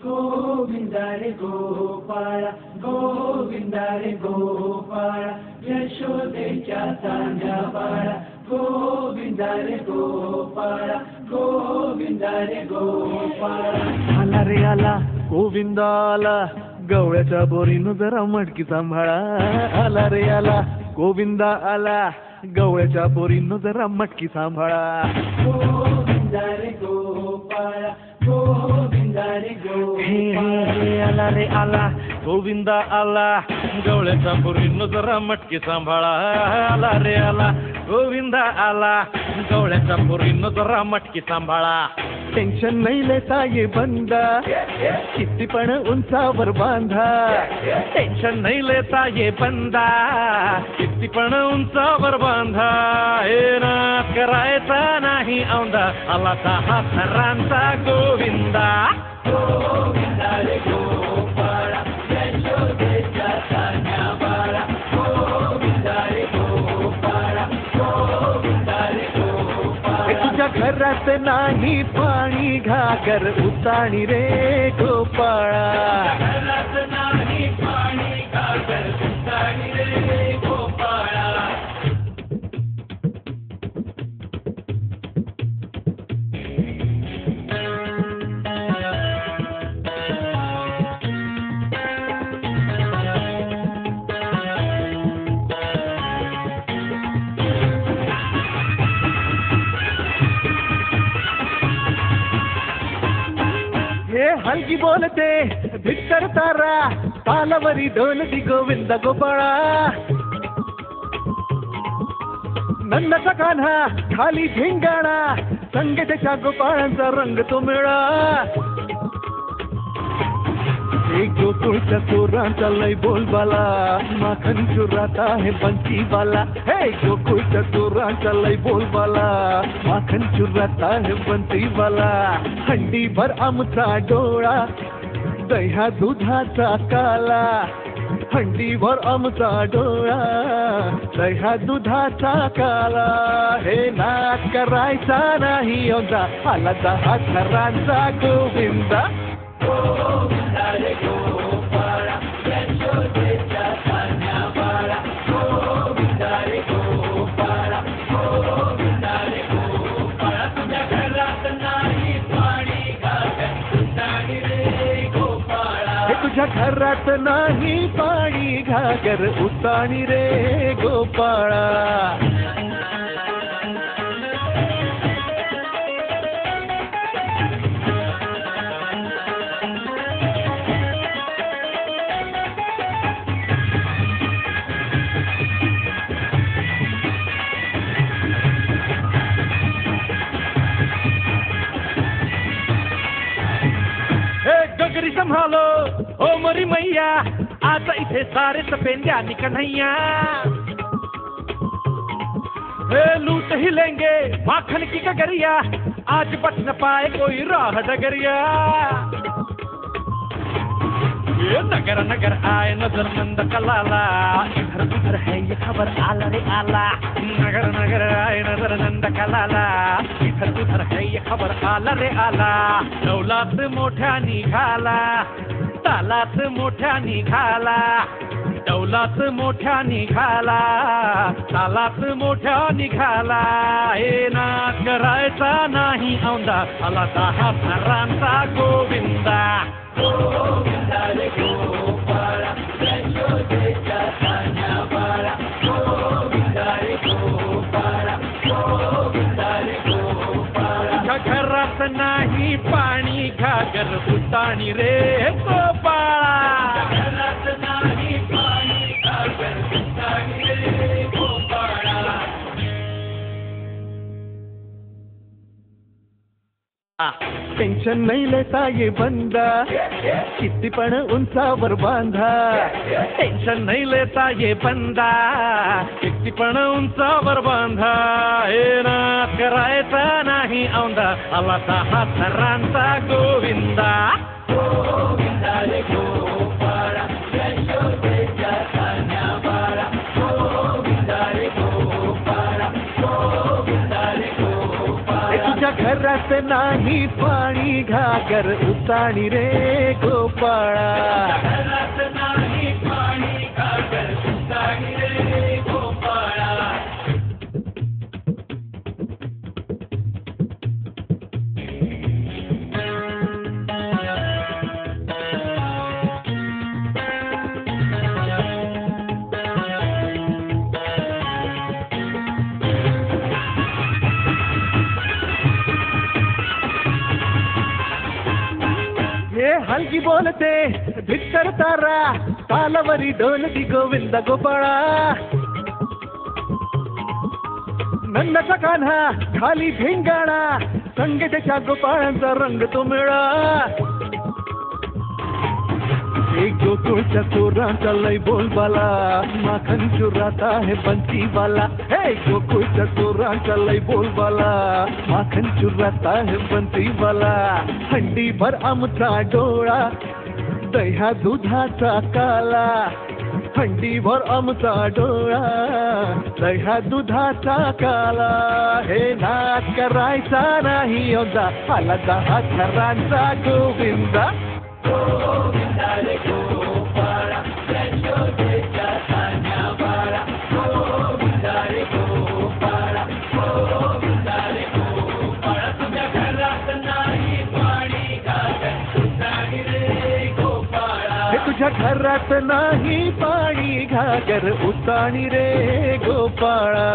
गोविंदा रे गोपाळा गोविंदा रे गोपाळा यशोदेच्या तान्ह्या बाळा गोविंदा रे गोपाळा गोविंदा रे गोपाळा आला रे आला गोविंदा आला गवळ्याच्या बोरीनं जरा मटकी सांभाळा आला रे आला गोविंदा आला गवळ्याच्या बोरीनं जरा मटकी सांभाळा गोविंदा रे गोपाळा गोविंदा रे गोपाळा आला रे आला गोविंदा आला गवळ्याच्या बोरीनं जरा मटकी सांभाळा आला रे आला गोविंदा आला गवळ्याच्या बोरीनं जरा मटकी सांभाळा टेन्शन नाही लेता ये बंदा किती पण उंचावर बांधा टेन्शन नाही लेता ये बंदा किती पण उंचावर बांधा हे नाच करायचा नाही औंधा आला 10 थरांचा गोविंदा गोविंदा रे गोपाळा यशोदेच्या तान्ह्या बाळा गोविंदा रे गोपाळा गोविंदा रे गोपाळा तुझ्या घरात नाही पाणी घागर उताणी रे गोपाळा घरात नाही पाणी घागर उताणी रे गोपाळा हे हलकी बोलते भित्तर तारा तालावरी ढोलती गोविंद गोपाळा नंदाचा कान्हा खाली धिंगाणा संगीताच्या गोपाळांचा रंग तो मिळा एक गोकुळच्या चोरांचा लय बोलबाला माखन चुरात आहे बंसीवाला हे गोकुळच्या चोरांचा लय बोलबाला माखन चुरात आहे बंसीवाला हंडीभर आमचा डोळा दह्या दुधाचा काला हंडीभर आमचा डोळा दह्या दुधाचा काला हे नाच करायचा नाही औंधा आला 10 थरांचा गोविंदा गोविंदा रे गोपाळा यशोदेच्या तान्ह्या बाळा गोविंदा रे गोपाळा गोविंदा रे गोपाळा तुझ्या घरात नाही पाणी घागर उताणी रे गोपाळा हे तुझ्या घरात नाही पाणी घागर उताणी रे गोपाळा गगरी संभालो ओ मरी मैया आता इथे सारे सपेंद्या कन्हैया हे लूट ही लेंगे माखन की गगरिया आज बच न पाए कोई राह डगरिया ये नगर नगर आए नजर नंद कलाला इधर उधर है ये खबर आला रे आला नगर नगर आए नजर नंद कलाला इधर उधर है ये खबर आला रे आला दौलात मोठ्या निघाला तालात मोठ्या निघाला दौलात मोठ्या निघाला तालात मोठ्या निघाला हे नाच करायचा नाही औंधा आला 10 थरांचा गोविंदा गोविंदा रे गोपाळा यशोदेच्या तान्ह्या बाळा गोविंदा रे गोपाळा गोविंदा रे गोपाळा तुझ्या घरात नाही पाणी घागर उताणी रे गोपाळा घरात नाही पाणी घागर उताणी रे गोपाळा टेन्शन नाही लेता ये बंदा किती पण उंचावर बांधा टेन्शन नाही लेता ये बंदा किती पण उंचावर बांधा हे नाच करायचा नाही औंधा आला 10 थरांचा गोविंदा गोविंदा रे गोपाळा यशोदेच्या तान्ह्या बाळा गोविंदा रे गोपाळा गोविंदा रे गोपाळा तुझ्या घरात नाही पाणी घागर उताणी रे गोपाळा घरात नाही पाणी घागर उताणी रे गोपाळा हे हलगी बोलते भित्तर तारा तालावरी डोलती गोविंद गोपाळा नंदाचा कान्हा खाली भिंगाणा संगीताच्या गोपाळांचा रंग तो मिळा एक गोकुळच्या चोरांचा लय बोलबाला माखन चुराता है बंसीवाला हे गोकुळच्या चोरांचा लय बोलबाला माखन चुराता है बंसीवाला हंडी भर आमचा डोळा दह्या दुधाचा काला हंडी भर आमचा डोळा दह्या दुधाचा काला हे नाच करायचा नाही ओजा आला 10 घरांचा गोविंदा गोविंदा रे गोपाळा यशोदेच्या कान्याबाळा गोविंदा रे गोपाळा गोविंदा रे गोपाळा तुझ्या घरात नाही पाणी घागर उताणी रे गोपाळा हे तुझ्या घरात नाही पाणी घागर उताणी रे गोपाळा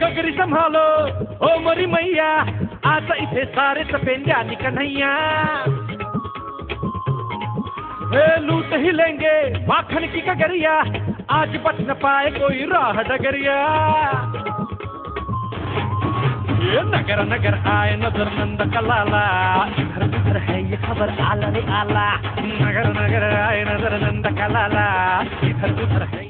गगरी संभालो ओ मरी मैया आता इथे सारे सपेंद्यानी कन्हैया हे लूट ही लेंगे माखन की गगरिया आज बच न पाए कोई राह डगरिया ये नगर नगर आए नजर नंद कलाला इधर उधर है ये खबर आला रे आला नगर नगर आए नजर नंद कलाला इधर उधर है